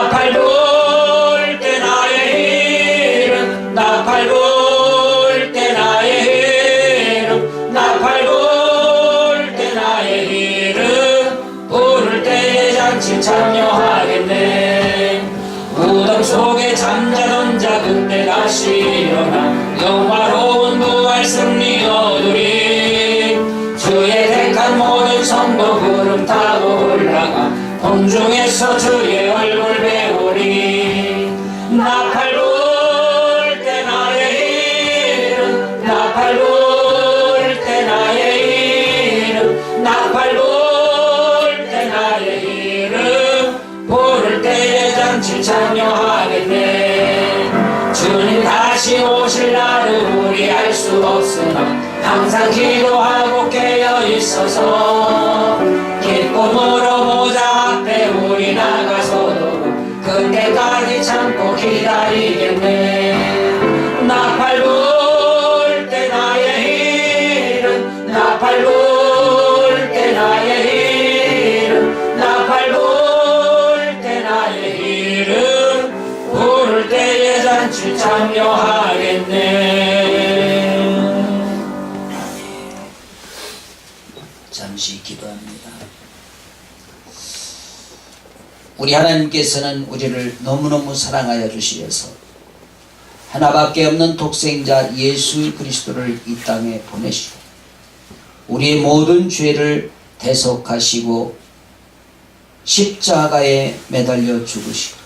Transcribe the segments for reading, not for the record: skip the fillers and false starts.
나팔 불 때 나의 이름 나팔 불 때 나의 이름 나팔 불 때 나의 이름 부를 때에 잔치 참여하겠네. 무덤 속에 잠자던 자 그때 다시 일어나 영화로운 부활 승리 얻으리. 주의 택한 모든 성도 구름 타고 올라가 공중에서 주의 얼굴 배우리. 나팔 불 때 나의 이름 나팔 불 때 나의 이름 나팔 불 때 나의 이름 부를 때에 잔치 참여하겠네. 주님 다시 오실 날은 우리 알 수 없으나 항상 기도하고 깨어 있어서 기쁨으로 모자 앞에 우리 나가서도 그때까지 참고 기다리겠네. 나팔 불 때 나의 이름 나팔 불 때 나의 이름 나팔 불 때 나의 이름 부를 때에 잔치 참여하겠네. 잠시 기도합니다. 우리 하나님께서는 우리를 너무너무 사랑하여 주시어서 하나밖에 없는 독생자 예수 그리스도를 이 땅에 보내시고 우리의 모든 죄를 대속하시고 십자가에 매달려 죽으시고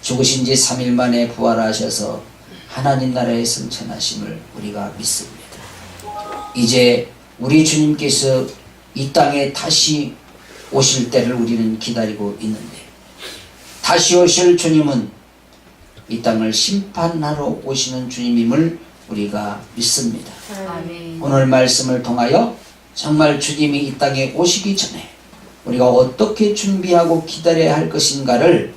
죽으신 지 3일 만에 부활하셔서 하나님 나라에 승천하심을 우리가 믿습니다. 이제 우리 주님께서 이 땅에 다시 오실 때를 우리는 기다리고 있는데 다시 오실 주님은 이 땅을 심판하러 오시는 주님임을 우리가 믿습니다. 아멘. 오늘 말씀을 통하여 정말 주님이 이 땅에 오시기 전에 우리가 어떻게 준비하고 기다려야 할 것인가를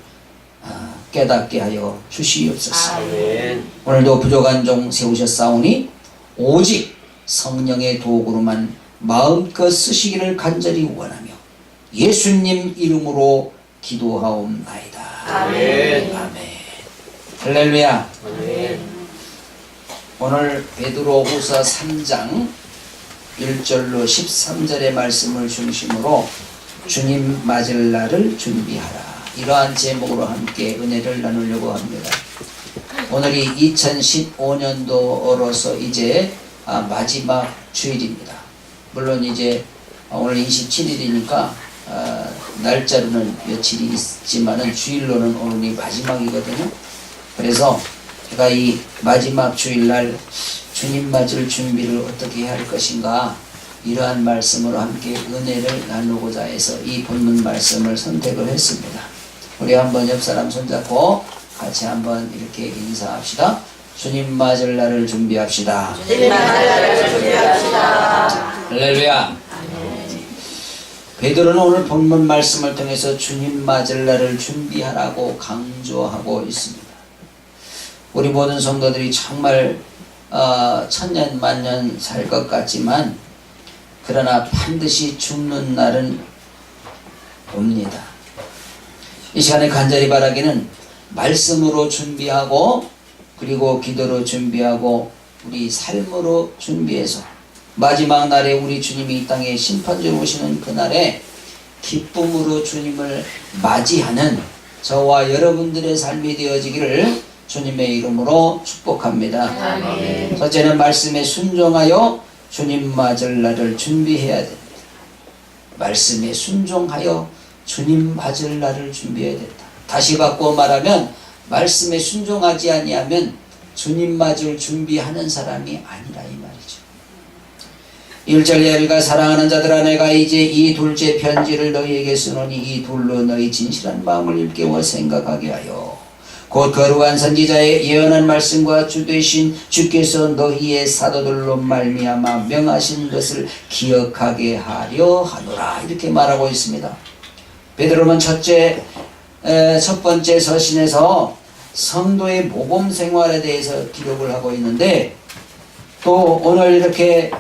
깨닫게 하여 주시옵소서. 아멘. 오늘도 부족한 종 세우셨사오니 오직 성령의 도구로만 마음껏 쓰시기를 간절히 원하며 예수님 이름으로 기도하옵나이다. 아멘. 아멘. 할렐루야. 아멘. 오늘 베드로후서 3장 1절로 13절의 말씀을 중심으로 주님 맞을 날을 준비하라, 이러한 제목으로 함께 은혜를 나누려고 합니다. 오늘이 2015년도로서 이제 마지막 주일입니다. 물론 이제 오늘 27일이니까 날짜로는 며칠이 있지만은 주일로는 오늘이 마지막이거든요. 그래서 제가 이 마지막 주일날 주님 맞을 준비를 어떻게 해야 할 것인가, 이러한 말씀으로 함께 은혜를 나누고자 해서 이 본문 말씀을 선택을 했습니다. 우리 한번 옆 사람 손잡고 같이 한번 이렇게 인사합시다. 주님 맞을 날을 준비합시다. 주님 맞을 날을 준비합시다. 할렐루야. 베드로는 오늘 본문 말씀을 통해서 주님 맞을 날을 준비하라고 강조하고 있습니다. 우리 모든 성도들이 정말 천년 만년 살 것 같지만 그러나 반드시 죽는 날은 옵니다. 이 시간에 간절히 바라기는 말씀으로 준비하고 그리고 기도로 준비하고 우리 삶으로 준비해서 마지막 날에 우리 주님이 이 땅에 심판주로 오시는 그날에 기쁨으로 주님을 맞이하는 저와 여러분들의 삶이 되어지기를 주님의 이름으로 축복합니다. 아멘. 첫째는 말씀에 순종하여 주님 맞을 날을 준비해야 됩니다. 말씀에 순종하여 주님 맞을 날을 준비해야 된다. 다시 바꾸어 말하면 말씀에 순종하지 아니하면 주님 맞을 준비하는 사람이 아니라 이 말이죠. 1절 예비가 사랑하는 자들아, 내가 이제 이 둘째 편지를 너희에게 쓰노니 이 둘로 너희 진실한 마음을 일깨워 생각하게 하여 곧 거룩한 선지자의 예언한 말씀과 주 되신 주께서 너희의 사도들로 말미암아 명하신 것을 기억하게 하려 하노라, 이렇게 말하고 있습니다. 베드로는 첫 번째 서신에서 성도의 모범 생활에 대해서 기록을 하고 있는데, 또 오늘 이렇게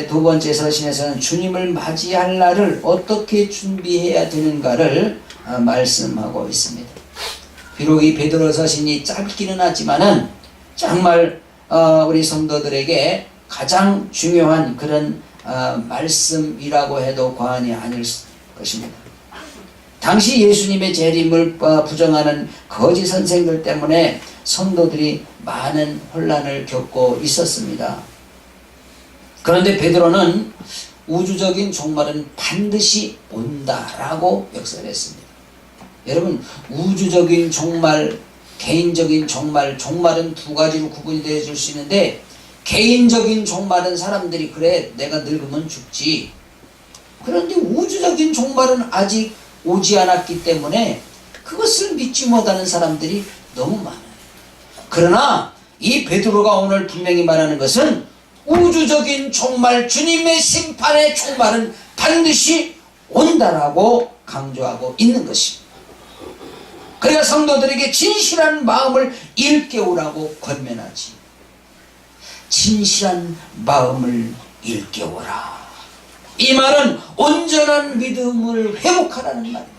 두 번째 서신에서는 주님을 맞이할 날을 어떻게 준비해야 되는가를 말씀하고 있습니다. 비록 이 베드로 서신이 짧기는 하지만은 정말 우리 성도들에게 가장 중요한 그런 말씀이라고 해도 과언이 아닐 것입니다. 당시 예수님의 재림을 부정하는 거짓 선생들 때문에 성도들이 많은 혼란을 겪고 있었습니다. 그런데 베드로는 우주적인 종말은 반드시 온다라고 역설했습니다. 여러분, 우주적인 종말, 개인적인 종말, 종말은 두 가지로 구분이 되어질 수 있는데, 개인적인 종말은 사람들이 그래 내가 늙으면 죽지. 그런데 우주적인 종말은 아직 오지 않았기 때문에 그것을 믿지 못하는 사람들이 너무 많아요. 그러나 이 베드로가 오늘 분명히 말하는 것은 우주적인 종말, 주님의 심판의 종말은 반드시 온다라고 강조하고 있는 것입니다. 그러니까 성도들에게 진실한 마음을 일깨우라고 권면하지. 진실한 마음을 일깨워라. 이 말은 온전한 믿음을 회복하라는 말입니다.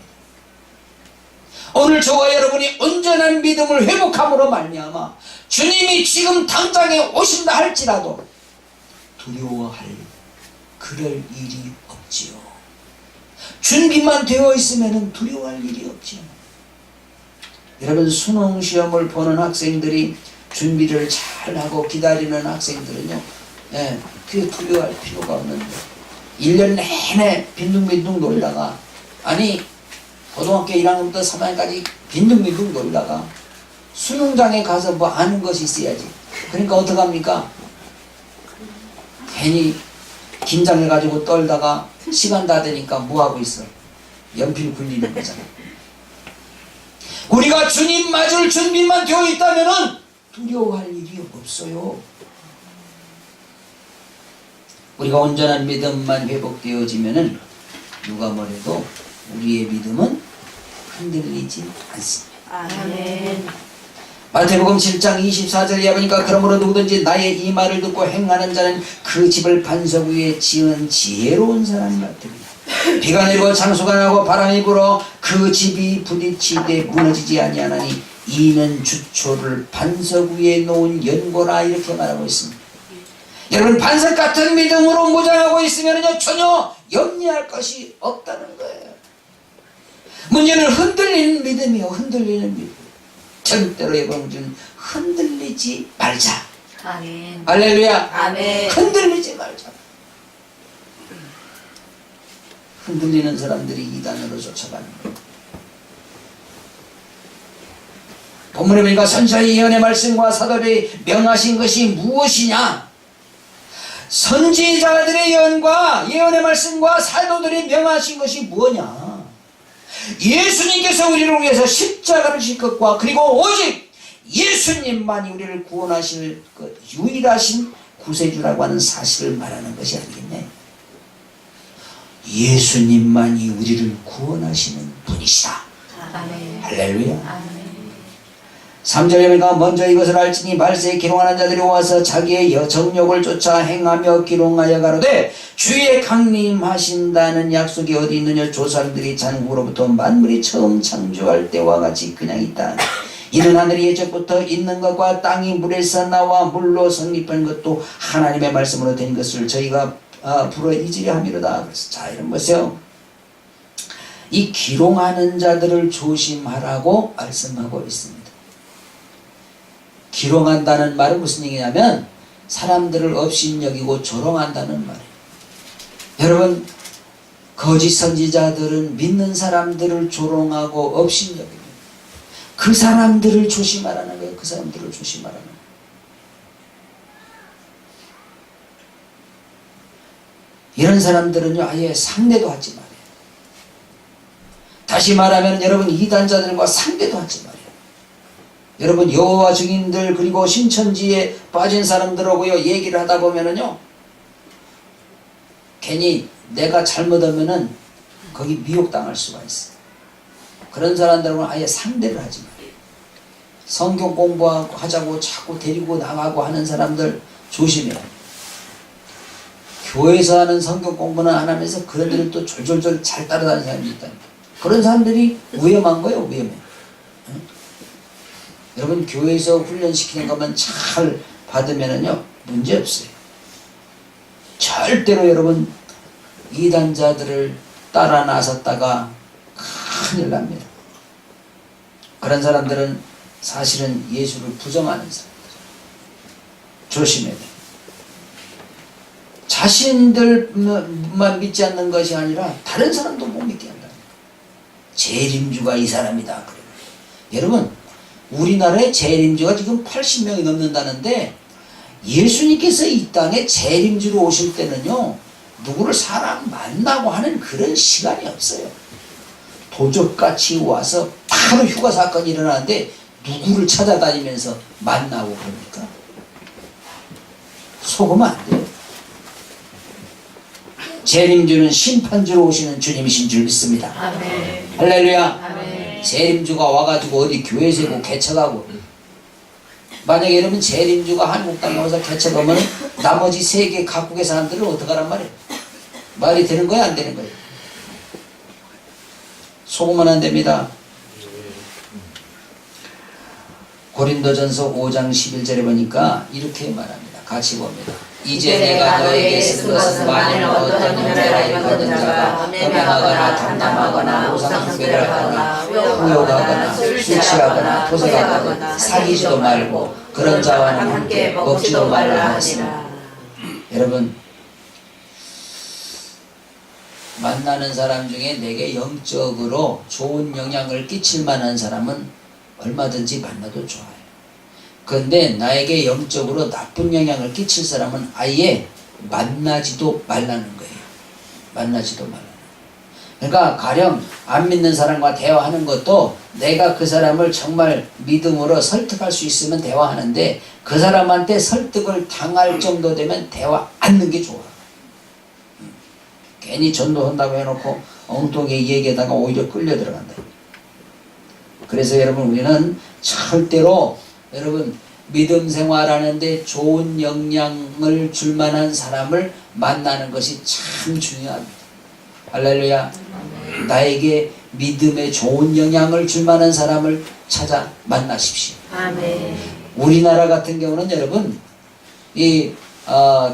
오늘 저와 여러분이 온전한 믿음을 회복함으로 말미암아 주님이 지금 당장에 오신다 할지라도 두려워할 그럴 일이 없지요. 준비만 되어 있으면 두려워할 일이 없지요. 여러분, 수능 시험을 보는 학생들이 준비를 잘하고 기다리는 학생들은요, 그게 두려워할 필요가 없는데 1년 내내 빈둥빈둥 놀다가, 아니 고등학교 1학년부터 3학년까지 빈둥빈둥 놀다가 수능장에 가서 뭐 아는 것이 있어야지. 그러니까 어떡합니까? 괜히 긴장해가지고 떨다가 시간 다 되니까 뭐하고 있어? 연필 굴리는 거잖아. 우리가 주님 맞을 준비만 되어 있다면 두려워할 일이 없어요. 우리가 온전한 믿음만 회복되어지면 누가 뭐래도 우리의 믿음은 흔들리지 않습니다. 아멘. 마태복음 7장 24절에 보니까 그러므로 누구든지 나의 이 말을 듣고 행하는 자는 그 집을 반석 위에 지은 지혜로운 사람이 같으리라. 비가 내리고 장수가 나고 바람이 불어 그 집이 부딪히되 무너지지 아니하나니 이는 주초를 반석 위에 놓은 연고라, 이렇게 말하고 있습니다. 여러분, 반석 같은 믿음으로 무장하고 있으면요 전혀 염려할 것이 없다는 거예요. 문제는 흔들리는 믿음이요. 흔들리는 믿음. 절대로 여러분 흔들리지 말자. 아멘. 할렐루야. 아멘. 흔들리지 말자. 흔들리는 사람들이 이단으로 쫓아가는 거예요. 본문에 보니까 선지자의 예언의 말씀과 사도들이 명하신 것이 무엇이냐? 선지자들의 예언과 예언의 말씀과 사도들이 명하신 것이 뭐냐? 예수님께서 우리를 위해서 십자가를 질 것과 그리고 오직 예수님만이 우리를 구원하실 그 유일하신 구세주라고 하는 사실을 말하는 것이 아니겠네. 예수님만이 우리를 구원하시는 분이시다. 아멘. 할렐루야. 아멘. 3절에 보니까 먼저 이것을 알지니 말세에 기롱하는 자들이 와서 자기의 정욕을 쫓아 행하며 기롱하여 가로되 주의 강림하신다는 약속이 어디 있느냐. 조상들이 잔국으로부터 만물이 처음 창조할 때와 같이 그냥 있다. 이는 하늘이 예적부터 있는 것과 땅이 물에서 나와 물로 성립한 것도 하나님의 말씀으로 된 것을 저희가 불어 잊으려 함이로다. 그래서 자, 이런 보세요. 이 기롱하는 자들을 조심하라고 말씀하고 있습니다. 기롱한다는 말은 무슨 얘기냐면 사람들을 업신여기고 조롱한다는 말이에요. 여러분, 거짓 선지자들은 믿는 사람들을 조롱하고 업신여깁니다. 그 사람들을 조심하라는 거예요. 그 사람들을 조심하라는 거예요. 이런 사람들은요 아예 상대도 하지 말아요. 다시 말하면 여러분, 이단자들과 상대도 하지 말아요. 여러분, 여호와 증인들 그리고 신천지에 빠진 사람들하고요 얘기를 하다 보면은요 괜히 내가 잘못하면은 거기 미혹당할 수가 있어요. 그런 사람들은 아예 상대를 하지 말아요. 성경 공부하자고 자꾸 데리고 나가고 하는 사람들 조심해요. 교회에서 하는 성경 공부는 안 하면서 그런 데를 또 졸졸졸 잘 따라다니는 사람이 있다니까. 그런 사람들이 위험한 거예요. 위험해. 여러분 교회에서 훈련시키는 것만 잘 받으면은요 문제 없어요. 절대로 여러분 이단자들을 따라 나섰다가 큰일 납니다. 그런 사람들은 사실은 예수를 부정하는 사람들. 조심해야 돼요. 자신들만 믿지 않는 것이 아니라 다른 사람도 못 믿게 한다. 재림주가 이 사람이다. 그래요. 여러분 우리나라에 재림주가 지금 80명이 넘는다는데 예수님께서 이 땅에 재림주로 오실 때는요 누구를 사람 만나고 하는 그런 시간이 없어요. 도적같이 와서 바로 휴가 사건이 일어나는데 누구를 찾아다니면서 만나고 그럽니까? 속으면 안 돼요. 재림주는 심판주로 오시는 주님이신 줄 믿습니다. 아멘. 할렐루야. 아멘. 재림주가 와가지고 어디 교회 세고 개척하고, 만약에 여러분 재림주가 한국 땅에 와서 개척하면 나머지 세계 각국의 사람들은 어떡하란 말이에요? 말이 되는 거야 안 되는 거예요? 속으면 안 됩니다. 고린도전서 5장 11절에 보니까 이렇게 말합니다. 같이 봅니다. 이제 내가 너에게 쓴 것은 만일 어떤 형제가 있거든 자가 음행하거나 담담하거나 우상숭배하거나 후욕하거나 술 취하거나 토색하거나 사귀지도 말고 그런 자와는 함께 먹지도 말라 하시라. 여러분 만나는 사람 중에 내게 영적으로 좋은 영향을 끼칠 만한 사람은 얼마든지 만나도 좋아요. 그런데 나에게 영적으로 나쁜 영향을 끼칠 사람은 아예 만나지도 말라는 거예요. 만나지도 말라는 거예요. 그러니까 가령 안 믿는 사람과 대화하는 것도 내가 그 사람을 정말 믿음으로 설득할 수 있으면 대화하는데 그 사람한테 설득을 당할 정도 되면 대화 않는 게 좋아. 괜히 전도한다고 해놓고 엉뚱하게 얘기하다가 오히려 끌려 들어간다. 그래서 여러분 우리는 절대로 여러분 믿음 생활하는데 좋은 영향을 줄 만한 사람을 만나는 것이 참 중요합니다. 할렐루야. 나에게 믿음에 좋은 영향을 줄 만한 사람을 찾아 만나십시오. 아멘. 우리나라 같은 경우는 여러분 이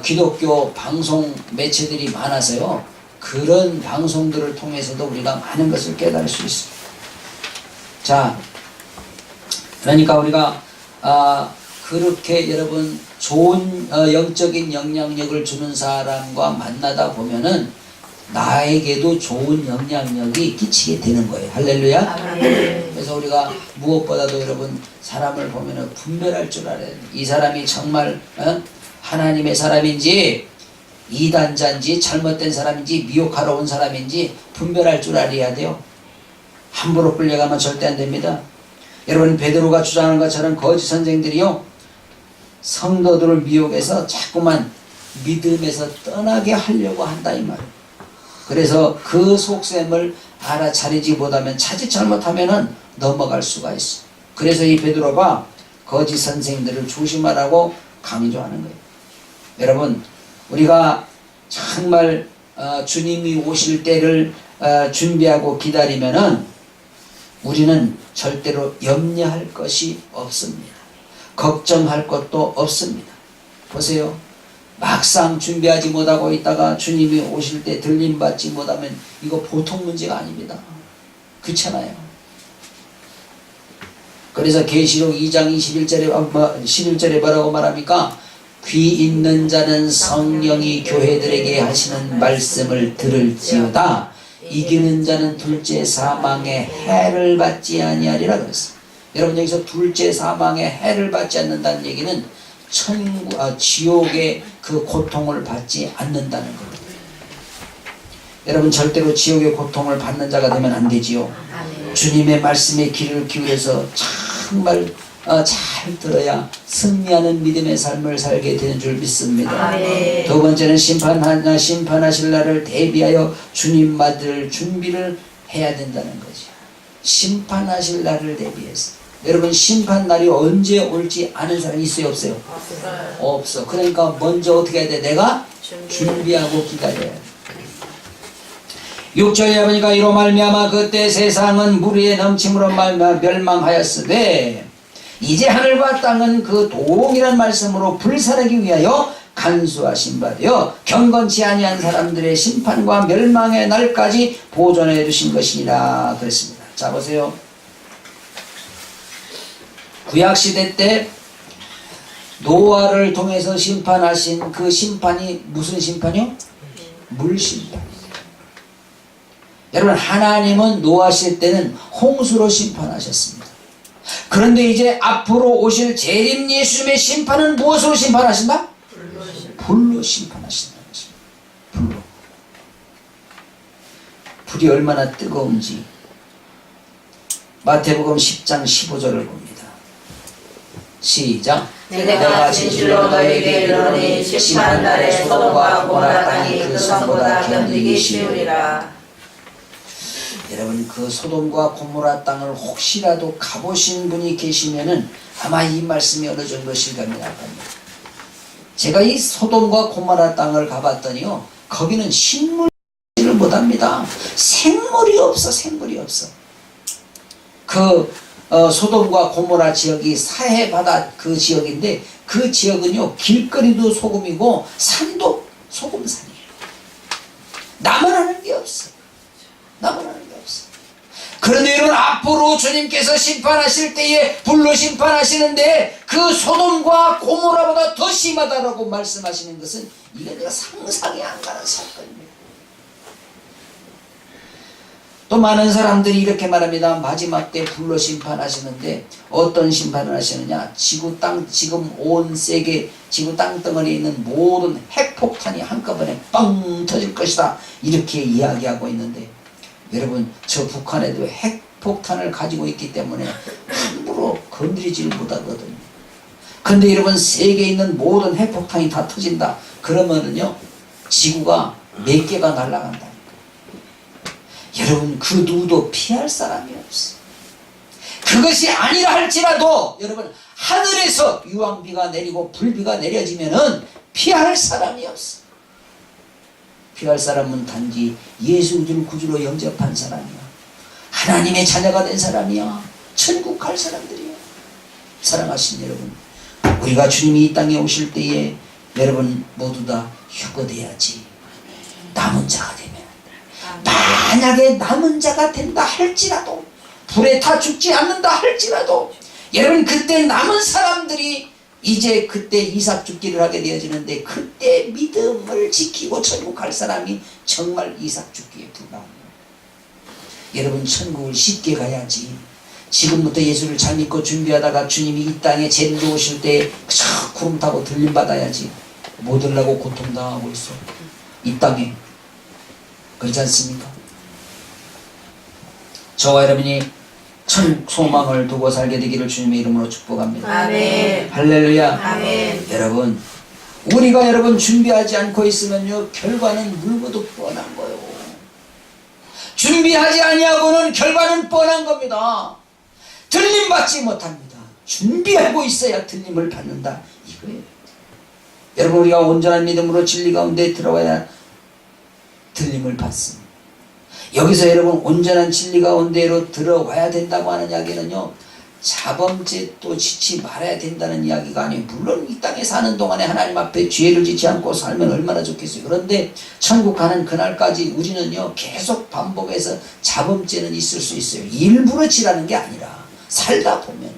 기독교 방송 매체들이 많아서요 그런 방송들을 통해서도 우리가 많은 것을 깨달을 수 있습니다. 자, 그러니까 우리가 그렇게 여러분 좋은 영적인 영향력을 주는 사람과 만나다 보면은 나에게도 좋은 영향력이 끼치게 되는 거예요. 할렐루야. 아멘. 그래서 우리가 무엇보다도 여러분 사람을 보면은 분별할 줄 알아야 돼요. 이 사람이 정말 하나님의 사람인지 이단자인지 잘못된 사람인지 미혹하러 온 사람인지 분별할 줄 알아야 돼요. 함부로 끌려가면 절대 안 됩니다. 여러분 베드로가 주장하는 것처럼 거짓 선생들이요 성도들을 미혹해서 자꾸만 믿음에서 떠나게 하려고 한다 이 말이에요. 그래서 그 속셈을 알아차리지 못하면 자칫 잘못하면은 넘어갈 수가 있어. 그래서 이 베드로가 거짓 선생들을 조심하라고 강조하는 거예요. 여러분 우리가 정말 주님이 오실 때를 준비하고 기다리면은 우리는 절대로 염려할 것이 없습니다. 걱정할 것도 없습니다. 보세요. 막상 준비하지 못하고 있다가 주님이 오실 때 들림받지 못하면 이거 보통 문제가 아닙니다. 그렇잖아요. 그래서 계시록 2장 11절에 뭐라고 말합니까? 귀 있는 자는 성령이 교회들에게 하시는 말씀을 들을지어다. 이기는 자는 둘째 사망의 해를 받지 아니하리라 그랬어요. 여러분 여기서 둘째 사망의 해를 받지 않는다는 얘기는 지옥의 그 고통을 받지 않는다는 겁니다. 여러분 절대로 지옥의 고통을 받는 자가 되면 안 되지요. 주님의 말씀에 귀를 기울여서 정말 잘 들어야 승리하는 믿음의 삶을 살게 되는 줄 믿습니다. 아멘. 두 번째는 심판하실 날을 대비하여 주님 맞을 준비를 해야 된다는 거죠. 심판하실 날을 대비해서. 여러분 심판 날이 언제 올지 아는 사람이 있어요 없어요? 없어. 그러니까 먼저 어떻게 해야 돼? 내가 준비하고 기다려야 돼. 6절에 보니까 이로 말미암아 그때 세상은 무리의 넘침으로 말미암아 멸망하였으되 이제 하늘과 땅은 그 동일한 말씀으로 불살하기 위하여 간수하신 바 되어 경건치 아니한 사람들의 심판과 멸망의 날까지 보존해 두신 것이니라 그랬습니다. 자 보세요. 구약시대 때 노아를 통해서 심판하신 그 심판이 무슨 심판이요? 물심판. 여러분 하나님은 노아 시대 때는 홍수로 심판하셨습니다. 그런데 이제 앞으로 오실 재림 예수님의 심판은 무엇으로 심판하신다? 불로 심판하신다는 것입니다. 불로. 불이 얼마나 뜨거운지 마태복음 10장 15절을 봅니다. 시작. 내가 진실로 너희에게 이르노니 심판날에 소돔과 고모라 땅이 그 성보다 견디기 쉬우리라. 여러분 그 소돔과 고모라 땅을 혹시라도 가보신 분이 계시면은 아마 이 말씀이 어느 정도 실감이 날 겁니다. 제가 이 소돔과 고모라 땅을 가봤더니요, 거기는 식물을 못합니다. 생물이 없어. 생물이 없어. 그 소돔과 고모라 지역이 사해 바다 그 지역인데, 그 지역은요 길거리도 소금이고 산도 소금산이에요. 남아나는 게 없어. 남아나는 게 없어. 그런데 여러분 앞으로 주님께서 심판하실 때에 불로 심판하시는데 그 소돔과 고모라보다 더 심하다라고 말씀하시는 것은 이게 내가 상상이 안 가는 사건입니다. 또 많은 사람들이 이렇게 말합니다. 마지막 때 불로 심판하시는데 어떤 심판을 하시느냐? 지구 땅 지금 온 세계 지구 땅덩어리에 있는 모든 핵폭탄이 한꺼번에 빵 터질 것이다, 이렇게 이야기하고 있는데, 여러분 저 북한에도 핵폭탄을 가지고 있기 때문에 함부로 건드리질 못하거든요. 근데 여러분 세계에 있는 모든 핵폭탄이 다 터진다 그러면은요 지구가 몇 개가 날아간다. 여러분 그 누구도 피할 사람이 없어. 그것이 아니라 할지라도 여러분 하늘에서 유황비가 내리고 불비가 내려지면은 피할 사람이 없어. 피할 사람은 단지 예수 그리스도를 구주로 영접한 사람이야. 하나님의 자녀가 된 사람이야. 천국 갈 사람들이야. 사랑하신 여러분, 우리가 주님이 이 땅에 오실 때에 여러분 모두 다 휴거돼야지. 남은 자가 되면, 만약에 남은 자가 된다 할지라도, 불에 타 죽지 않는다 할지라도, 여러분 그때 남은 사람들이 이제 그때 이삭 죽기를 하게 되어지는데, 그때 믿음을 지키고 천국 갈 사람이 정말 이삭 죽기에 불과합니다. 여러분 천국을 쉽게 가야지. 지금부터 예수를 잘 믿고 준비하다가 주님이 이 땅에 재림으로 오실 때 구름 타고 들림 받아야지. 못 들라고 고통당하고 있어 이 땅에. 그렇지 않습니까? 저와 여러분이 천국 소망을 두고 살게 되기를 주님의 이름으로 축복합니다. 아멘. 할렐루야. 아멘. 여러분 우리가 여러분 준비하지 않고 있으면요 결과는 물거도 뻔한 거예요. 준비하지 아니하고는 결과는 뻔한 겁니다. 들림 받지 못합니다. 준비하고 있어야 들림을 받는다 이거예요. 여러분 우리가 온전한 믿음으로 진리 가운데 들어와야 들림을 받습니다. 여기서 여러분 온전한 진리 가운데로 들어와야 된다고 하는 이야기는요 자범죄도 짓지 말아야 된다는 이야기가 아니에요. 물론 이 땅에 사는 동안에 하나님 앞에 죄를 짓지 않고 살면 얼마나 좋겠어요. 그런데 천국 가는 그날까지 우리는요 계속 반복해서 자범죄는 있을 수 있어요. 일부러 지라는 게 아니라 살다 보면.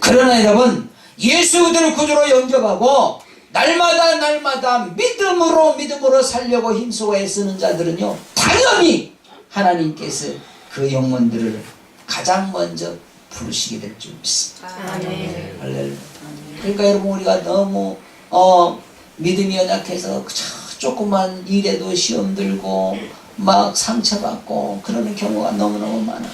그러나 여러분 예수 그리스도를 구주로 영접하고 날마다 믿음으로 살려고 힘쓰고 애쓰는 자들은요 당연히 하나님께서 그 영혼들을 가장 먼저 부르시게 될 줄 믿습니다. 아멘. 할렐루야. 그러니까 여러분 우리가 너무 믿음이 연약해서 조그만 일에도 시험 들고 막 상처받고 그러는 경우가 너무너무 많아.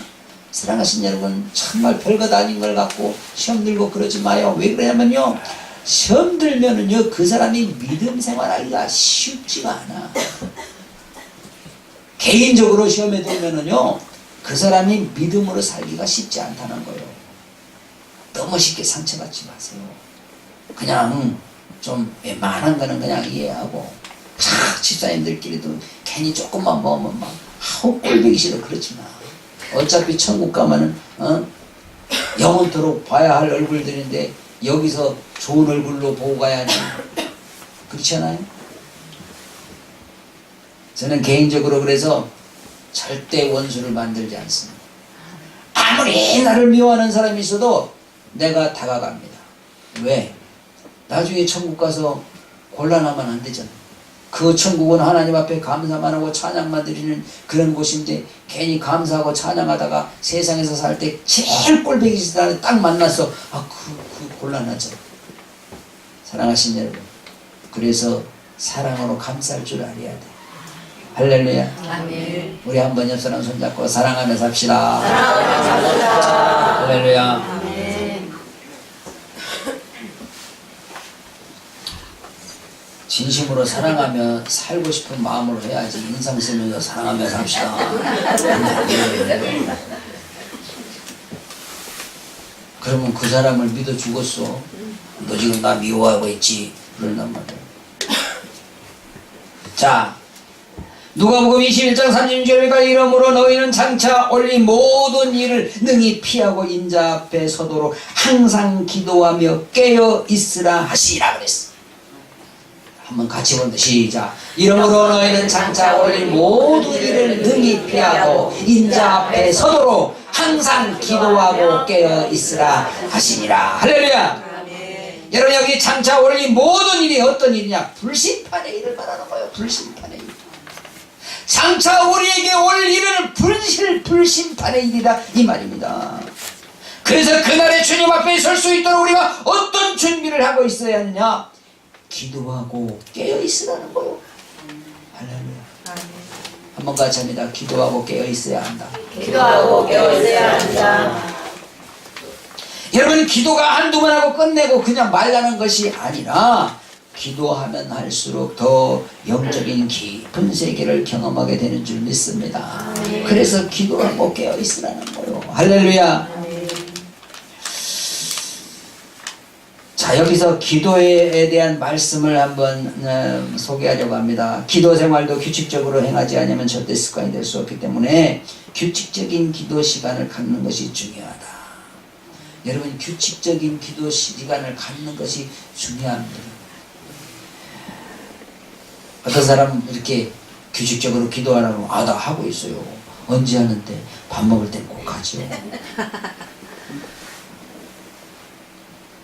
사랑하신 여러분 정말 별것 아닌 걸 갖고 시험 들고 그러지 마요. 왜 그러냐면요 시험 들면은요 그 사람이 믿음 생활하기가 쉽지가 않아. 개인적으로 시험에 들면은요 그 사람이 믿음으로 살기가 쉽지 않다는 거예요. 너무 쉽게 상처받지 마세요. 그냥 좀 웬만한 거는 그냥 이해하고, 집사님들끼리도 괜히 조금만 먹으면 막 아우 꼴보기 싫어 그러지 마. 어차피 천국 가면은 영원토록 봐야 할 얼굴들인데 여기서 좋은 얼굴로 보고 가야 하니 그렇지 않아요? 저는 개인적으로 그래서 절대 원수를 만들지 않습니다. 아무리 나를 미워하는 사람이 있어도 내가 다가갑니다. 왜? 나중에 천국 가서 곤란하면 안 되잖아. 그 천국은 하나님 앞에 감사만 하고 찬양만 드리는 그런 곳인데 괜히 감사하고 찬양하다가 세상에서 살 때 제일 꼴보기 싫은 사람을 딱 만났어. 그 곤란하죠. 사랑하신 여러분, 그래서 사랑으로 감쌀 줄 알아야 돼. 할렐루야. 아멘. 우리 한번 옆 사람 손잡고 사랑하며 삽시다. 사랑하며 삽시다. 할렐루야. 아멘. 진심으로 사랑하며 살고 싶은 마음으로 해야지. 인상 쓰면서 사랑하며 삽시다. 그러면 그 사람을 믿어 죽었어. 너 지금 나 미워하고 있지? 그런단 말이야. 자, 누가복음 21장 36절까지 이러므로 너희는 장차 올린 모든 일을 능히 피하고 인자 앞에 서도록 항상 기도하며 깨어 있으라 하시라 그랬어. 한번 같이 본다. 시작. 이러므로 너희는 장차 올린 모든 일을 능히 피하고 인자 앞에 서도록 항상 기도하고 깨어 있으라 하시니라. 할렐루야. 여러분, 여기 장차 올린 모든 일이 어떤 일이냐? 불심판의 일을 말하는 거예요. 불심판의 일. 장차 우리에게 올 일은 불심판의 일이다 이 말입니다. 그래서 그날에 주님 앞에 설 수 있도록 우리가 어떤 준비를 하고 있어야 하느냐? 기도하고 깨어 있으라는 거예요. 할렐루야. 한번 같이 합니다. 기도하고 깨어 있어야 한다. 기도하고 깨어 있어야 한다. 여러분, 기도가 한두 번 하고 끝내고 그냥 말라는 것이 아니라 기도하면 할수록 더 영적인 깊은 세계를 경험하게 되는 줄 믿습니다. 그래서 기도하고 깨어 있으라는 거예요. 할렐루야. 자, 여기서 기도에 대한 말씀을 한번 소개하려고 합니다. 기도 생활도 규칙적으로 행하지 않으면 절대 습관이 될 수 없기 때문에 규칙적인 기도 시간을 갖는 것이 중요하다. 여러분, 규칙적인 기도 시간을 갖는 것이 중요합니다. 어떤 사람 이렇게 규칙적으로 기도하라고 나 하고 있어요. 언제 하는데? 밥 먹을 땐 꼭 하죠.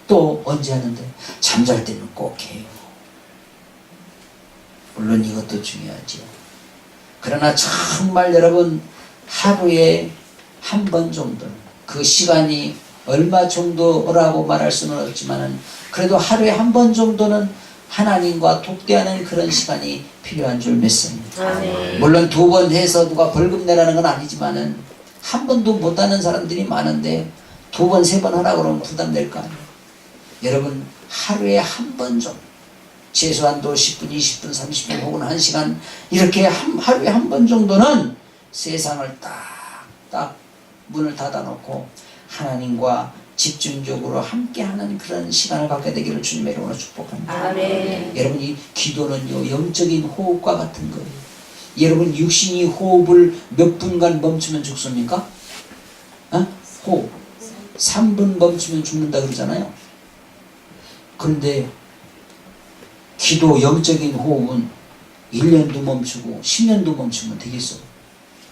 또 언제 하는데? 잠잘 때는 꼭 해요. 물론 이것도 중요하죠. 그러나 정말 여러분, 하루에 한 번 정도는, 그 시간이 얼마 정도라고 말할 수는 없지만 그래도 하루에 한 번 정도는 하나님과 독대하는 그런 시간이 필요한 줄 믿습니다. 물론 2번 해서 누가 벌금 내라는 건 아니지만은 한 번도 못하는 사람들이 많은데 2번, 3번 하라고 그러면 부담될 거 아니에요. 여러분, 하루에 한 번 정도, 최소한도 10분, 20분, 30분 혹은 1시간 이렇게 하루에 한 번 정도는 세상을 딱 문을 닫아놓고 하나님과 집중적으로 함께하는 그런 시간을 갖게 되기를 주님의 이름으로 축복합니다. 아멘. 여러분, 이 기도는요, 영적인 호흡과 같은 거예요. 여러분, 육신이 호흡을 몇 분간 멈추면 죽습니까? 호흡 3분 멈추면 죽는다 그러잖아요. 그런데 기도 영적인 호흡은 1년도 멈추고 10년도 멈추면 되겠어.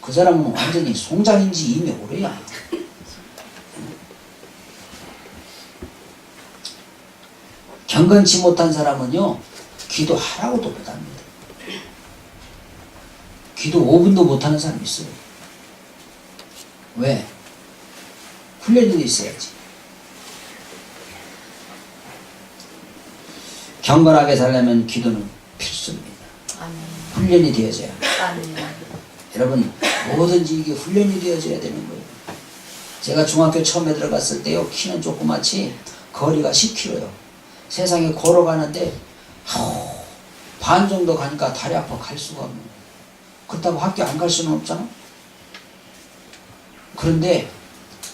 그 사람은 완전히 송장인지 이미 오래야. 경건치 못한 사람은요, 기도하라고도 못합니다. 기도 5분도 못하는 사람이 있어요. 왜? 훈련이 있어야지. 경건하게 살려면 기도는 필수입니다. 훈련이 되어져야 합니다. 여러분, 뭐든지 이게 훈련이 되어져야 되는 거예요. 제가 중학교 처음에 들어갔을 때요, 키는 조그맣지 거리가 10km요. 세상에 걸어가는데 반 정도 가니까 다리 아파 갈 수가 없는 거예요. 그렇다고 학교 안 갈 수는 없잖아. 그런데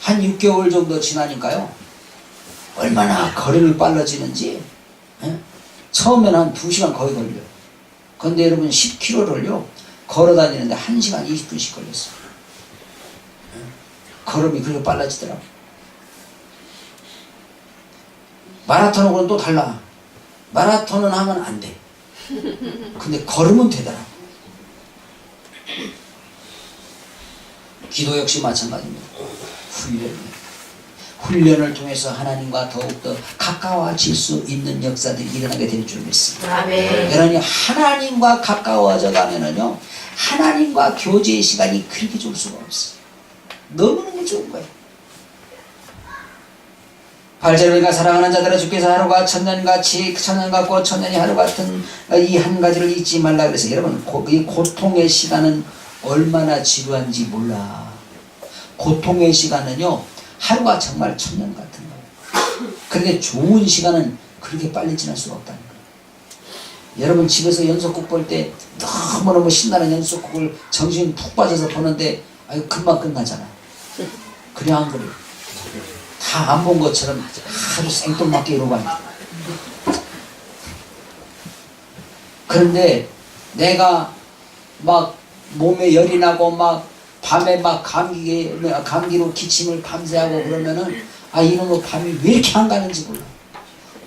한 6개월 정도 지나니까요, 얼마나 거리를 빨라지는지. 처음에는 한 2시간 거의 걸려요. 그런데 여러분, 10km를요 걸어 다니는데 1시간 20분씩 걸렸어요. 걸음이 그렇게 빨라지더라고요. 마라톤하고는 또 달라. 마라톤은 하면 안 돼. 근데 걸으면 되더라. 기도 역시 마찬가지입니다. 훈련을 통해서 하나님과 더욱더 가까워질 수 있는 역사들이 일어나게 될 줄 믿습니다. 아멘. 여러분이 하나님과 가까워져 가면은요, 하나님과 교제의 시간이 그렇게 좋을 수가 없어요. 너무너무 좋은 거예요. 8절에 사랑하는 자들아 주께서 하루가 천년같이 천년 같고 천년이 하루 같은 이 한 가지를 잊지 말라 그래서 여러분 이 고통의 시간은 얼마나 지루한지 몰라. 고통의 시간은요 하루가 정말 천년 같은 거예요. 그런데 좋은 시간은 그렇게 빨리 지날 수가 없다는 거예요. 여러분 집에서 연속극 볼 때 너무너무 신나는 연속극을 정신 푹 빠져서 보는데 아유 금방 끝나잖아. 그래 안 그래요? 다 안 본 것처럼 아주 생뚱맞게 이러고 앉아. 그런데 내가 막 몸에 열이 나고 막 밤에 막 감기로 기침을 밤새하고 그러면은 아 이놈의 밤이 왜 이렇게 안 가는지 몰라.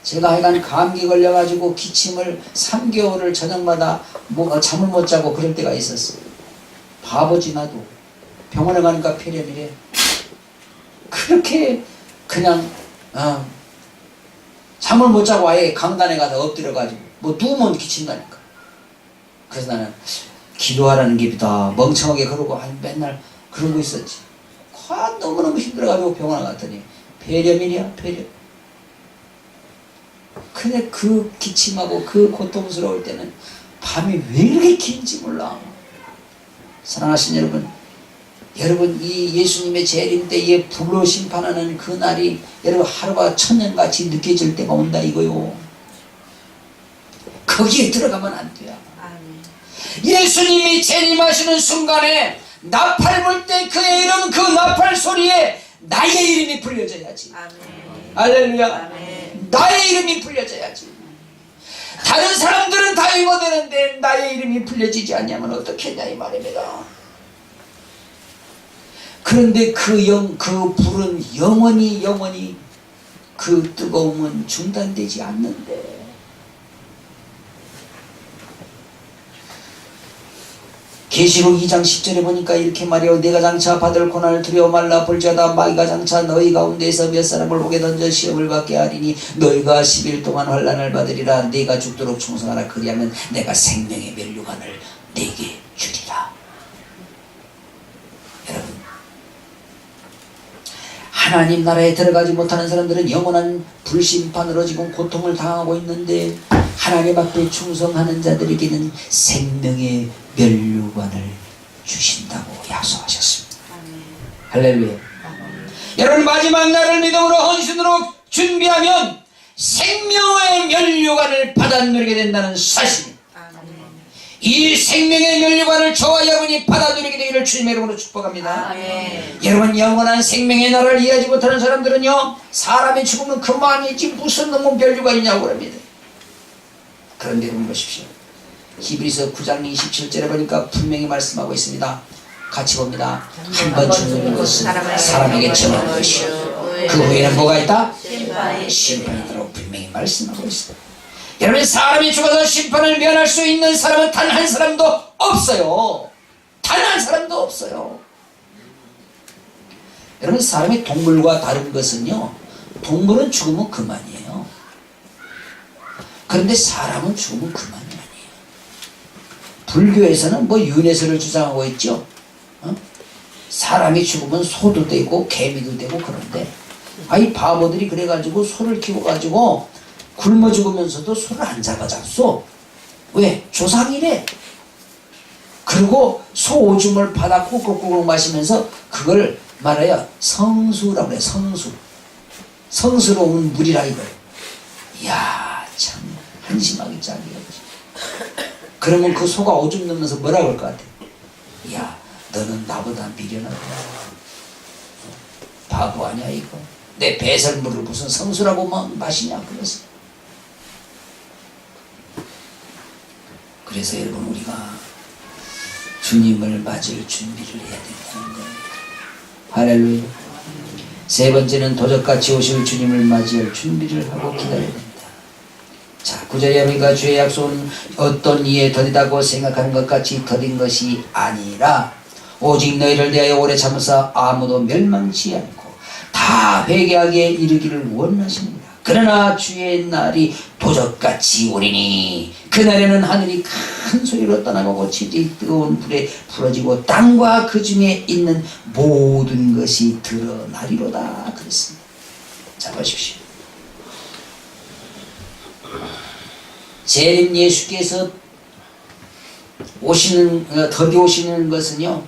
제가 하여간 감기 걸려가지고 기침을 3개월을 저녁마다 잠을 못 자고 그럴 때가 있었어요. 바보지 나도. 병원에 가니까 폐렴이래. 그렇게 그냥 잠을 못 자고 아예 강단에 가서 엎드려가지고 뭐 누우면 기친다니까. 그래서 나는 기도하라는 게 다 멍청하게 그러고 맨날 그런 거 있었지. 너무너무 힘들어가지고 병원에 갔더니 폐렴이냐 폐렴. 근데 그 기침하고 그 고통스러울 때는 밤이 왜 이렇게 긴지 몰라. 사랑하신 여러분 이 예수님의 재림 때에 불로 심판하는 그 날이 여러분 하루가 천년같이 느껴질 때가 온다 이거요. 거기에 들어가면 안 돼요. 예수님이 재림하시는 순간에 나팔 불 때 그의 이름 그 나팔 소리에 나의 이름이 불려져야지. 할렐루야. 아멘. 나의 이름이 불려져야지. 다른 사람들은 다 읽어대는데 나의 이름이 불려지지 않냐면 어떻겠냐 이 말입니다. 그런데 그 불은 영원히 그 뜨거움은 중단되지 않는데 계시록 2장 10절에 보니까 이렇게 말해요. 내가 장차 받을 고난을 두려워 말라. 볼지어다 마귀가 장차 너희 가운데에서 몇 사람을 목에 던져 시험을 받게 하리니 너희가 10일 동안 환난을 받으리라. 네가 죽도록 충성하라. 그리하면 내가 생명의 면류관을 네게 주리라. 여러분 하나님 나라에 들어가지 못하는 사람들은 영원한 불심판으로 지금 고통을 당하고 있는데 하나님 앞에 충성하는 자들에게는 생명의 면류관을 주신다고 약속하셨습니다. 할렐루야. 여러분 마지막 날을 믿음으로 헌신으로 준비하면 생명의 면류관을 받아 누리게 된다는 사실. 이 생명의 면류관을 저와 여러분이 받아 누리게 되기를 주님의 이름으로 축복합니다. 아멘. 여러분 영원한 생명의 나라를 이해하지 못하는 사람들은요 사람이 죽으면 그만이지 무슨 놈의 면류관이냐고 합니다. 그런데 여러분 보십시오. 히브리서 9장 27절에 보니까 분명히 말씀하고 있습니다. 같이 봅니다. 한 번 죽는 것은 사람에게 정한 것이요 그 후에는 뭐가 있다? 심판이라고 분명히 말씀하고 있습니다. 여러분 사람이 죽어서 심판을 면할 수 있는 사람은 단 한 사람도 없어요. 단 한 사람도 없어요. 여러분 사람이 동물과 다른 것은요 동물은 죽으면 그만이에요. 그런데 사람은 죽으면 그만이 아니에요. 불교에서는 뭐 윤회설을 주장하고 있죠. 사람이 죽으면 소도 되고 개미도 되고 그런데 이 바보들이 그래가지고 소를 키워가지고 굶어 죽으면서도 소를 안 잡았어. 왜? 조상이래. 그리고 소 오줌을 받아 꾹꾹꾹 마시면서 그걸 말해야 성수라고 그래. 성스러운 물이라 이거예요. 이야 참 한심하게 짝이었지. 그러면 그 소가 오줌 넣으면서 뭐라 그럴 것 같아? 이야 너는 나보다 미련하다. 바보 아니야 이거. 내 배설물을 무슨 성수라고 마시냐 그래서. 그래서 여러분 우리가 주님을 맞을 준비를 해야 된다는 거예요. 할렐루야. 세 번째는 도적같이 오실 주님을 맞이할 준비를 하고 기다려야 됩니다. 자, 9절에 우리가 주의 약속은 어떤 이에 더디다고 생각하는 것 같이 더딘 것이 아니라 오직 너희를 대하여 오래 참으사 아무도 멸망치 않고 다 회개하기에 이르기를 원하십니다. 그러나 주의 날이 도적같이 오리니 그날에는 하늘이 큰 소리로 떠나가고 지지 뜨거운 불에 풀어지고 땅과 그 중에 있는 모든 것이 드러나리로다 그랬습니다. 자, 보십시오. 재림 예수께서 더디 오시는 것은요,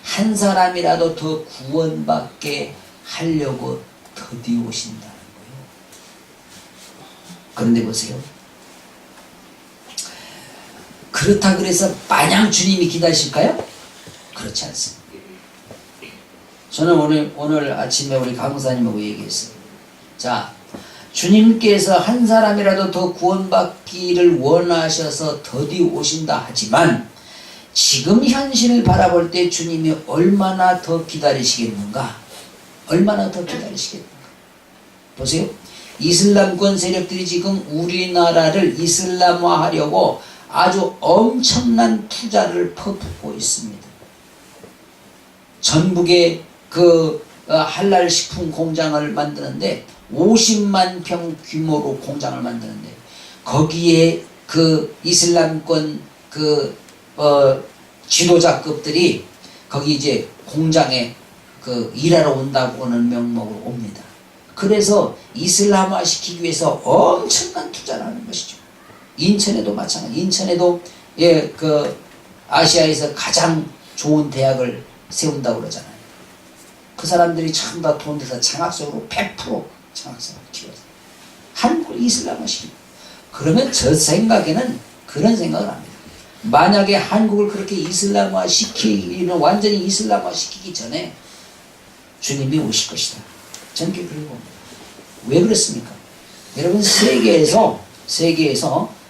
한 사람이라도 더 구원받게 하려고 더디 오신다는 거예요. 그런데 보세요. 그렇다 그래서 마냥 주님이 기다리실까요? 그렇지 않습니다. 저는 오늘 아침에 우리 강사님하고 얘기했어요. 자, 주님께서 한 사람이라도 더 구원받기를 원하셔서 더디 오신다 하지만 지금 현실을 바라볼 때 주님이 얼마나 더 기다리시겠는가? 얼마나 더 기다리시겠는가? 보세요. 이슬람권 세력들이 지금 우리나라를 이슬람화하려고 아주 엄청난 투자를 퍼붓고 있습니다. 전북에 할랄 식품 공장을 만드는데 50만 평 규모로 공장을 만드는데 거기에 이슬람권 지도자급들이 거기 이제 공장에 일하러 온다고는 명목으로 옵니다. 그래서 이슬람화 시키기 위해서 엄청난 투자를 하는 것이죠. 인천에도 마찬가지. 인천에도 아시아에서 가장 좋은 대학을 세운다고 그러잖아요. 그 사람들이 참 다 돈 내서 장학생으로 100% 장학생을 키워서 한국을 이슬람화 시키고, 그러면 저 생각에는 그런 생각을 합니다. 만약에 한국을 그렇게 이슬람화 시키기는 완전히 이슬람화 시키기 전에 주님이 오실 것이다. 저는 그렇게 봅니다. 왜 그렇습니까? 여러분, 세계에서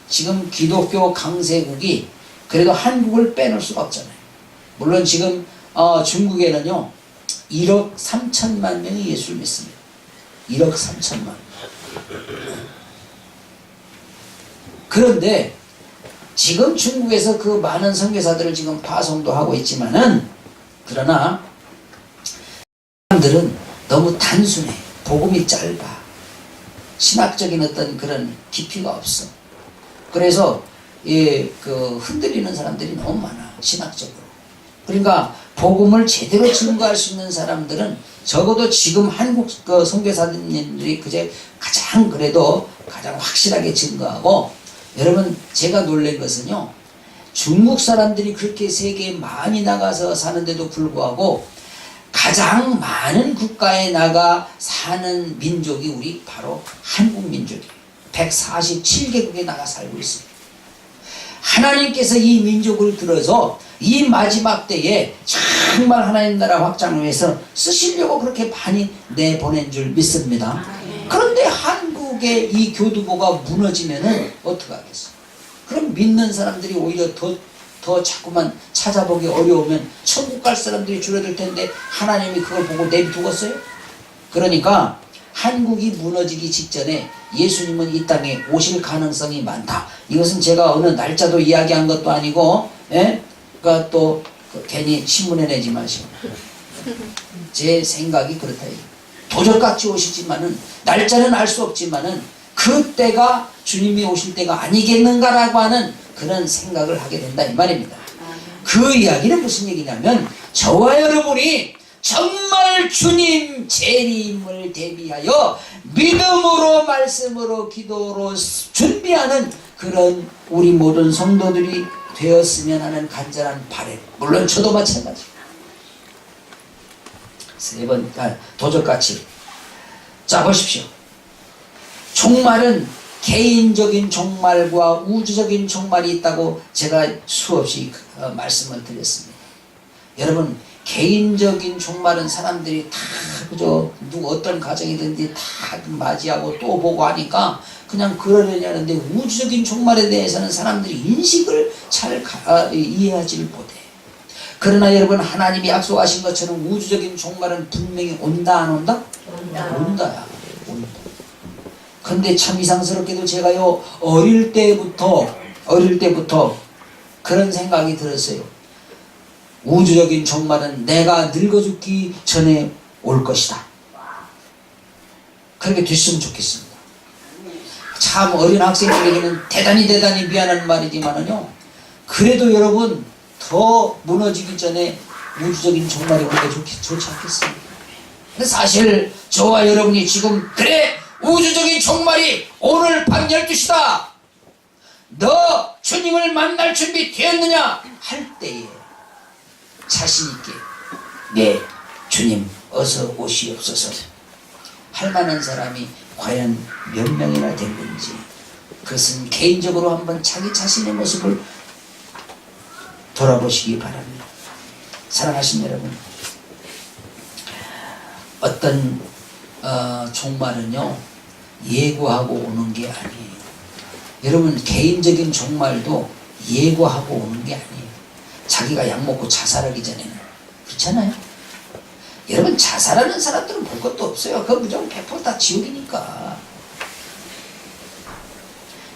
지금 기독교 강세국이 그래도 한국을 빼놓을 수가 없잖아요. 물론 지금 중국에는요 1억 3천만 명이 예수를 믿습니다. 1억 3천만. 그런데 지금 중국에서 그 많은 선교사들을 지금 파송도 하고 있지만은, 그러나 사람들은 너무 단순해. 복음이 짧아. 신학적인 어떤 그런 깊이가 없어. 그래서 흔들리는 사람들이 너무 많아, 신학적으로. 그러니까 복음을 제대로 증거할 수 있는 사람들은 적어도 지금 한국 선교사님들이 가장 확실하게 증거하고, 여러분, 제가 놀란 것은요, 중국 사람들이 그렇게 세계에 많이 나가서 사는데도 불구하고 가장 많은 국가에 나가 사는 민족이 우리 바로 한국 민족이에요. 147개국에 나가 살고 있습니다. 하나님께서 이 민족을 들어서 이 마지막 때에 정말 하나님 나라 확장을 위해서 쓰시려고 그렇게 많이 내보낸 줄 믿습니다. 그런데 한국의 이 교두보가 무너지면은 어떡하겠어? 그럼 믿는 사람들이 오히려 더 자꾸만 찾아보기 어려우면 천국 갈 사람들이 줄어들 텐데 하나님이 그걸 보고 내비두었어요? 그러니까 한국이 무너지기 직전에 예수님은 이 땅에 오실 가능성이 많다. 이것은 제가 어느 날짜도 이야기한 것도 아니고, 그러니까 또 괜히 신문에 내지 마시고, 제 생각이 그렇다. 도적같이 오시지만은, 날짜는 알 수 없지만은 그때가 주님이 오실 때가 아니겠는가라고 하는 그런 생각을 하게 된다, 이 말입니다. 그 이야기는 무슨 얘기냐면, 저와 여러분이 정말 주님 재림을 대비하여 믿음으로, 말씀으로, 기도로 준비하는 그런 우리 모든 성도들이 되었으면 하는 간절한 바람. 물론 저도 마찬가지입니다. 도적같이. 자, 보십시오. 종말은 개인적인 종말과 우주적인 종말이 있다고 제가 수없이 말씀을 드렸습니다. 여러분, 개인적인 종말은 사람들이 다 어떤 가정이든지 다 맞이하고 또 보고 하니까 그냥 그러려냐는데, 우주적인 종말에 대해서는 사람들이 인식을 잘 이해하지를 못해. 그러나 여러분, 하나님이 약속하신 것처럼 우주적인 종말은 분명히 온다, 안 온다? 온다야. 온다. 근데 참 이상스럽게도 제가요 어릴 때부터 그런 생각이 들었어요. 우주적인 종말은 내가 늙어 죽기 전에 올 것이다. 그렇게 됐으면 좋겠습니다. 참 어린 학생들에게는 대단히 미안한 말이지만은요, 그래도 여러분 더 무너지기 전에 우주적인 종말이 오는 게 좋지 않겠습니까? 근데 사실 저와 여러분이 지금 그래 우주적인 종말이 오늘 밤 12시다, 너 주님을 만날 준비 되었느냐 할 때에 자신있게 네 주님 어서 오시옵소서 할 만한 사람이 과연 몇 명이나 됐는지, 그것은 개인적으로 한번 자기 자신의 모습을 돌아보시기 바랍니다. 사랑하신 여러분, 어떤 종말은요 예고하고 오는 게 아니에요. 여러분 개인적인 종말도 예고하고 오는 게 아니에요. 자기가 약 먹고 자살하기 전에는. 그렇잖아요. 여러분 자살하는 사람들은 볼 것도 없어요. 그 무조건 100% 다 지옥이니까.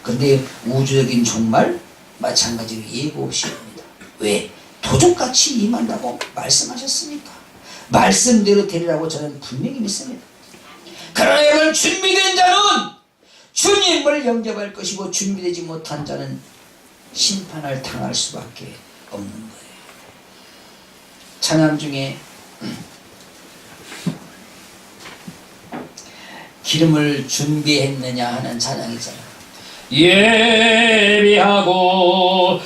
근데 우주적인 종말 마찬가지로 예고 없이 옵니다. 왜? 도적같이 임한다고 말씀하셨으니까. 말씀대로 되리라고 저는 분명히 믿습니다. 그러나 여러분 준비된 자는 주님을 영접할 것이고, 준비되지 못한 자는 심판을 당할 수밖에 없는 거예요. 찬양 중에 기름을 준비했느냐 하는 찬양이 있잖아요. 예비하고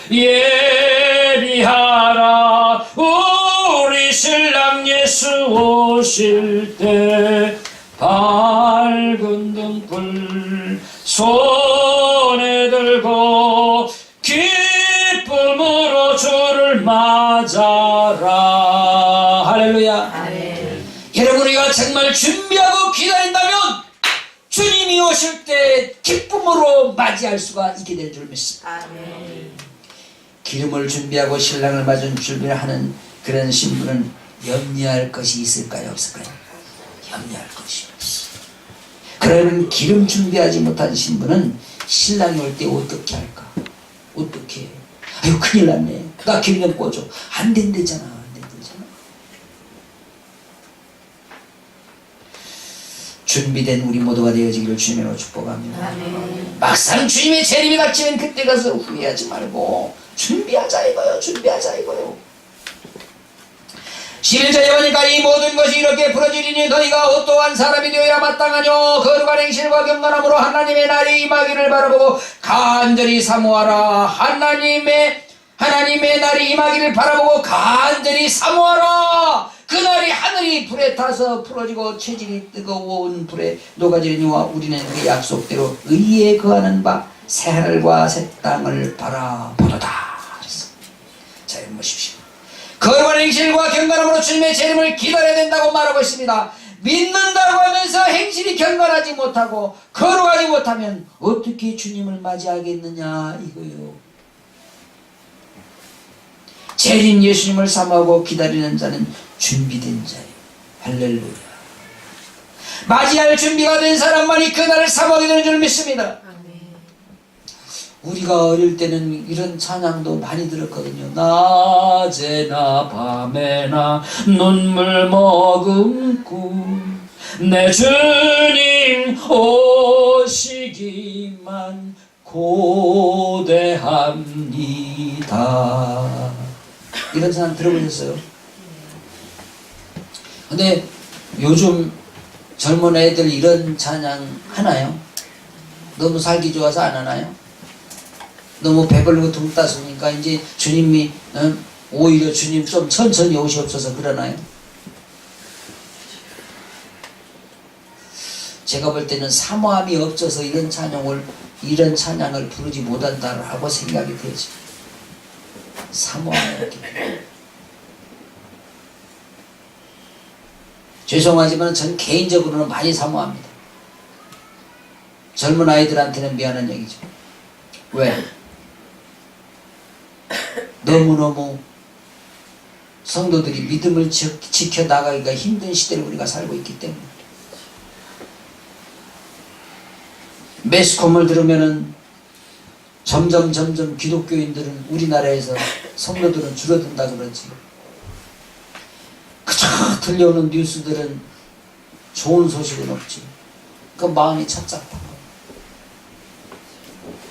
예비하라, 우리 신랑 예수 오실 때 밝은 등불 손에 들고 기쁨으로 주를 맞아라. 할렐루야. 아멘. 여러분 우리가 정말 준비하고 기다린다면 주님이 오실 때 기쁨으로 맞이할 수가 있게 될 줄 믿습니다. 아멘. 기름을 준비하고 신랑을 맞은 준비를 하는 그런 신부는 염려할 것이 있을까요? 없을까요? 염려할 것이 없어. 그러면 기름 준비하지 못한 신부는 신랑이 올 때 어떻게 할까? 어떻게 해요? 아유 큰일 났네. 나 기름 좀 꽂아. 안 된대잖아. 안 된대잖아. 준비된 우리 모두가 되어지기를 주님으로 축복합니다. 아멘. 막상 주님의 재림이 닥치면 그때 가서 후회하지 말고 준비하자 이거요. 준비하자 이거요. 11절에 보니까 이 모든 것이 이렇게 풀어지리니 너희가 어떠한 사람이 되어야 마땅하뇨. 거룩한 행실과 경건함으로 하나님의 날이 임하기를 바라보고 간절히 사모하라. 하나님의 날이 임하기를 바라보고 간절히 사모하라. 그날이 하늘이 불에 타서 풀어지고 체질이 뜨거운 불에 녹아지리니와 우리는 그 약속대로 의에 거하는 바 새하늘과 새 땅을 바라보도다. 자, 여러분 보십시오. 거룩한 행실과 경건함으로 주님의 재림을 기다려야 된다고 말하고 있습니다. 믿는다고 하면서 행실이 경건하지 못하고 거룩하지 못하면 어떻게 주님을 맞이하겠느냐 이거요. 재림 예수님을 사모하고 기다리는 자는 준비된 자예요. 할렐루야. 맞이할 준비가 된 사람만이 그날을 사모하게 되는 줄 믿습니다. 우리가 어릴 때는 이런 찬양도 많이 들었거든요. 낮에나 밤에나 눈물 머금고 내 주님 오시기만 고대합니다. 이런 찬양 들어보셨어요? 근데 요즘 젊은 애들 이런 찬양 하나요? 너무 살기 좋아서 안 하나요? 너무 배불리고 등 따스니까 이제 주님이 오히려 주님 좀 천천히 오시옵소서 그러나요? 제가 볼 때는 사모함이 없어서 이런 찬양을 부르지 못한다라고 생각이 되죠. 사모함이 없기 때문에. 죄송하지만 전 개인적으로는 많이 사모합니다. 젊은 아이들한테는 미안한 얘기죠. 왜? 너무너무 성도들이 믿음을 지켜나가기가 힘든 시대를 우리가 살고 있기 때문에 매스컴을 들으면은 점점 기독교인들은 우리나라에서 성도들은 줄어든다 그러지. 그저 들려오는 뉴스들은 좋은 소식은 없지. 그 마음이 착잡한 거예요.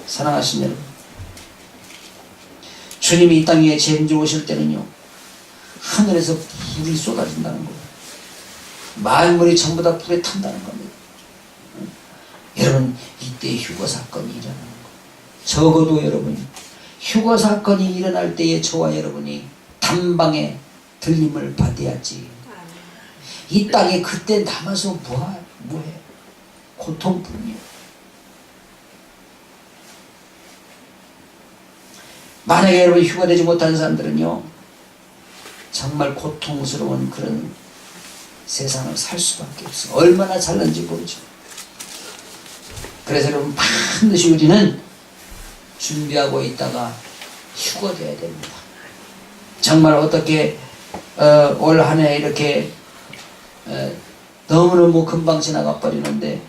사랑하시는 여러분, 주님이 이 땅에 재림주 오실 때는요, 하늘에서 불이 쏟아진다는 거예요. 만물이 전부 다 불에 탄다는 겁니다. 여러분, 이때 휴거 사건이 일어나는 거예요. 적어도 여러분, 휴거 사건이 일어날 때에 저와 여러분이 단방에 들림을 받아야지. 이 땅에 그때 남아서 뭐해? 고통뿐이에요. 만약에 여러분 휴가되지 못한 사람들은요, 정말 고통스러운 그런 세상을 살 수밖에 없어요. 얼마나 잘난지 모르죠. 그래서 여러분, 반드시 우리는 준비하고 있다가 휴가돼야 됩니다. 정말 어떻게 올 한 해 이렇게 너무너무 금방 지나가 버리는데,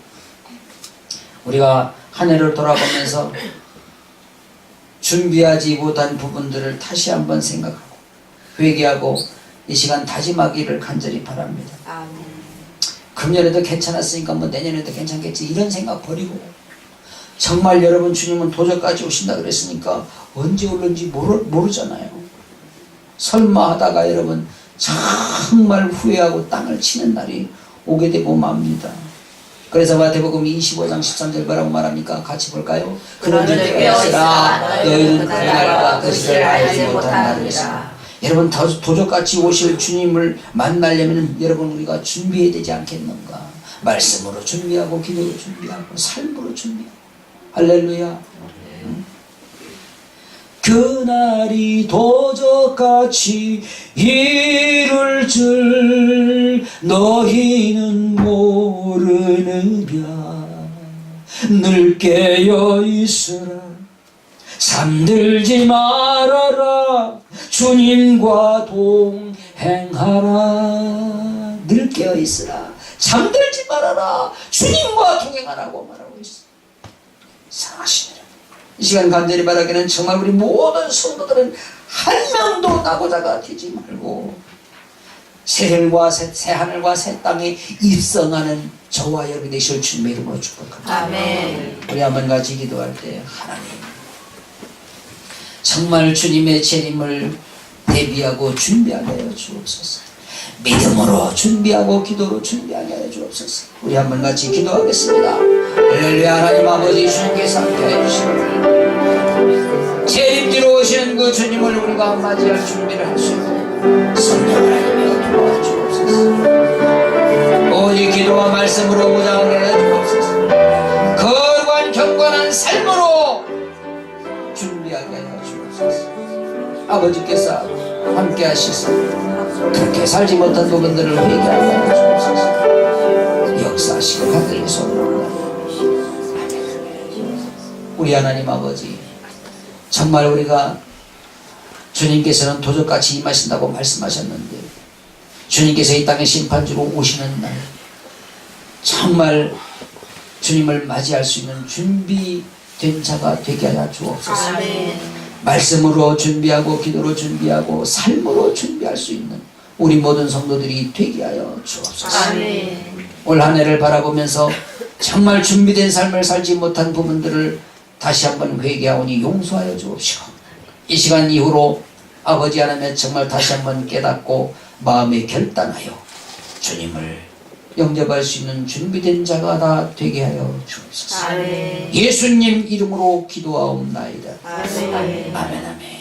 우리가 한 해를 돌아보면서 준비하지 못한 부분들을 다시 한번 생각하고 회개하고 이 시간 다짐하기를 간절히 바랍니다. 아멘. 금년에도 괜찮았으니까 뭐 내년에도 괜찮겠지, 이런 생각 버리고, 정말 여러분 주님은 도저까지 오신다 그랬으니까 언제 올는지 모르잖아요. 설마 하다가 여러분 정말 후회하고 땅을 치는 날이 오게 되고 맙니다. 그래서 마태복음 25장 13절 뭐라고 말합니까? 같이 볼까요? 그런즉 때가 있으라 너희는 그 날과 그 시를 알지 못하느니라. 여러분, 도적같이 오실 주님을 만나려면 여러분 우리가 준비해야 되지 않겠는가? 말씀으로 준비하고, 기도로 준비하고, 삶으로 준비하고. 할렐루야. 그날이 도적같이 이룰 줄 너희는 모르느냐. 늘 깨어 있으라. 잠들지 말아라. 주님과 동행하라. 늘 깨어 있으라. 잠들지 말아라. 주님과 동행하라고 말하고 있어. 사랑하시는 여러분, 이 시간 간절히 바라기는 정말 우리 모든 성도들은 한 명도 낙오자가 되지 말고 새하늘과 새 땅에 입성하는 저와 여러분이 되실 주님의 이름으로 축복합니다. 아멘. 우리 한번 같이 기도할 때, 하나님 정말 주님의 재림을 대비하고 준비하게 하여 주옵소서. 믿음으로 준비하고 기도로 준비하게 하여 주옵소서. 우리 한번 같이 기도하겠습니다. 할렐루야. 하나님 아버지, 주님께서 함께하여 주시고 재림주로 오시는 그 주님을 우리가 맞이할 준비를 할 수 있는 성령 하나님이 도와주옵소서. 오직 기도와 말씀으로 무장하게 하여 주옵소서. 거룩한 경건한 삶으로 준비하게 하여 주옵소서. 아버지께서 함께 하시소. 그렇게 살지 못한 부분들을 회개하게 하여 주옵소서. 역사하시고 간절히 소원합니다. 우리 하나님 아버지, 정말 우리가 주님께서는 도적같이 임하신다고 말씀하셨는데, 주님께서 이 땅에 심판주로 오시는 날 정말 주님을 맞이할 수 있는 준비된 자가 되게 하여 주옵소서. 아멘. 말씀으로 준비하고 기도로 준비하고 삶으로 준비할 수 있는 우리 모든 성도들이 되게 하여 주옵소서. 아멘. 올 한 해를 바라보면서 정말 준비된 삶을 살지 못한 부분들을 다시 한번 회개하오니 용서하여 주옵시고, 이 시간 이후로 아버지 하나님 정말 다시 한번 깨닫고 마음에 결단하여 주님을 영접할 수 있는 준비된 자가 다 되게 하여 주옵소서. 아멘. 예수님 이름으로 기도하옵나이다. 아멘. 아멘. 아멘.